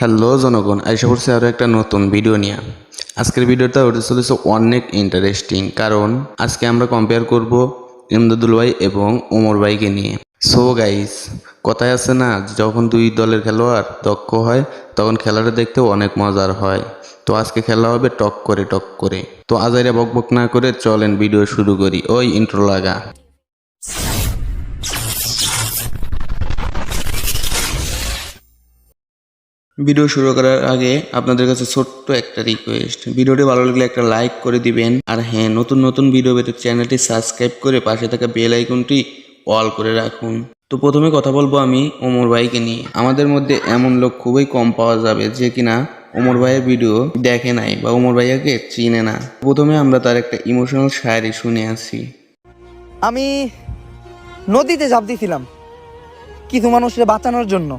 Hello জনগণ, আশা করছি আরও একটা নতুন ভিডিও নিয়ে। আজকের ভিডিওটা হতে চলেছে অনেক ইন্টারেস্টিং, কারণ আজকে আমরা কম্পেয়ার করব ইমদাদুল ভাই এবং ওমর ভাইকে নিয়ে। সো গাইস, কথায় আছে না, যখন দুই দলের খেলোয়াড় দক্ষ হয় তখন খেলাটা দেখতেও অনেক মজার হয়। তো আজকে খেলা হবে টক করে। তো আজাইরা বকবক না করে চলেন ভিডিও শুরু করি। ওই ইন্ট্রো লাগা। ভিডিও শুরু করার আগে আপনাদের কাছে ছোট্ট একটা রিকোয়েস্ট, ভিডিওটি ভালো লাগলে একটা লাইক করে দিবেন। আর হ্যাঁ, নতুন ভিডিও পেতে চ্যানেলটি সাবস্ক্রাইব করে পাশে থাকা বেল আইকনটি অল করে রাখুন। তো প্রথমে কথা বলবো আমি ওমর ভাইকে নিয়ে। আমাদের মধ্যে এমন লোক খুবই কম পাওয়া যাবে যে কিনা ওমর ভাইয়ের ভিডিও দেখে নাই বা ওমর ভাইয়াকে চিনে না। প্রথমে আমরা তার একটা ইমোশনাল শায়রি শুনে আসি। আমি নদীতে ঝাঁপ দিয়েছিলাম কিছু মানুষকে বাঁচানোর জন্য,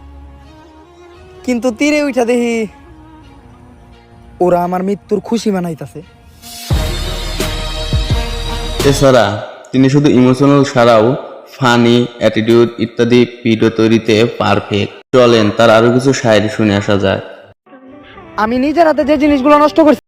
কিন্তু তীরে উঠা দেখি ওরা আমার মৃত্যুর খুশি মানাইতেছে। এছাড়া তিনি শুধু ইমোশনাল ছাড়াও ফানি, অ্যাটিটিউড ইত্যাদি ভিডিও তৈরিতে পারফেক্ট। চলেন তার আরো কিছু শায়রি শুনে আসা যায়। আমি নিজের হাতে যে জিনিসগুলো নষ্ট করছি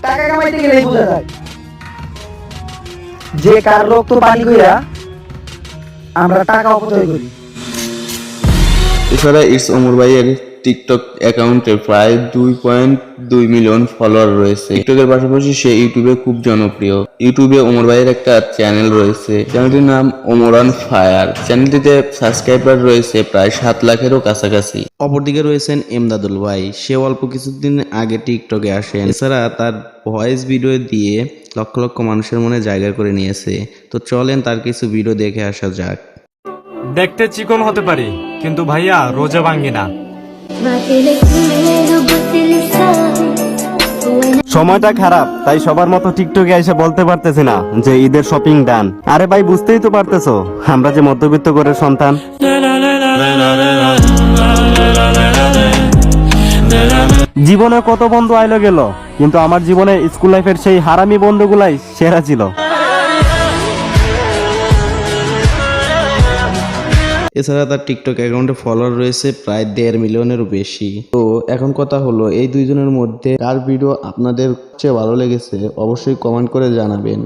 টাকা কামাইতে গেলেই বোঝা যায় যে কার রক্ত পানি কইরা আমরা টাকা অপচয় করি। এছাড়া ইটস ওমর ভাইয়ের টিকটক অ্যাকাউন্টে প্রায় 2.2 মিলিয়ন ফলোয়ার রয়েছে। টিকটকের পাশাপাশি সে ইউটিউবে খুব জনপ্রিয়। ইউটিউবে ওমর ভাইয়ের একটা চ্যানেল রয়েছে, চ্যানেলটির নাম ওমর অন ফায়ার। চ্যানেলটিতে সাবস্ক্রাইবার রয়েছে প্রায় 7 লাখেরও কাছাকাছি। অপরদিকে রয়েছেন ইমদাদুল ভাই, সে অল্প কিছুদিন আগে টিকটকে আসেন। এছাড়া তার ভয়েস ভিডিও দিয়ে লক্ষ লক্ষ মানুষের মনে জায়গা করে নিয়েছে। তো চলেন তার কিছু ভিডিও দেখে আসা যাক। দেখতে চিকন হতে পারি, কিন্তু ভাইয়া রোজা ভাঙ্গি না। সময়টা খারাপ, তাই সবার মতো টিকটকে এসে বলতে পারতেছি না যে ঈদের শপিং ডান। আরে ভাই, বুঝতেই তো পারতেছো আমরা যে মধ্যবিত্ত ঘরের সন্তান। জীবনে কত বন্ধু আইলো গেল, কিন্তু আমার জীবনে স্কুল লাইফের সেই হারামি বন্ধুগুলাই সেরা ছিল। এছাড়া তার টিকটক অ্যাকাউন্টে ফলোয়ার রয়েছে প্রায় 1.5 মিলিয়নেরও বেশি। তো এখন কথা হলো, এই দুইজনের মধ্যে কার ভিডিও আপনাদের সবচেয়ে ভালো লেগেছে অবশ্যই কমেন্ট করে জানাবেন।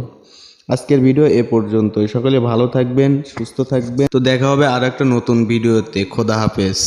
আজকের ভিডিও এ পর্যন্তই। সকলে ভালো থাকবেন, সুস্থ থাকবেন। তো দেখা হবে আর একটা নতুন ভিডিওতে। খোদা হাফেজ।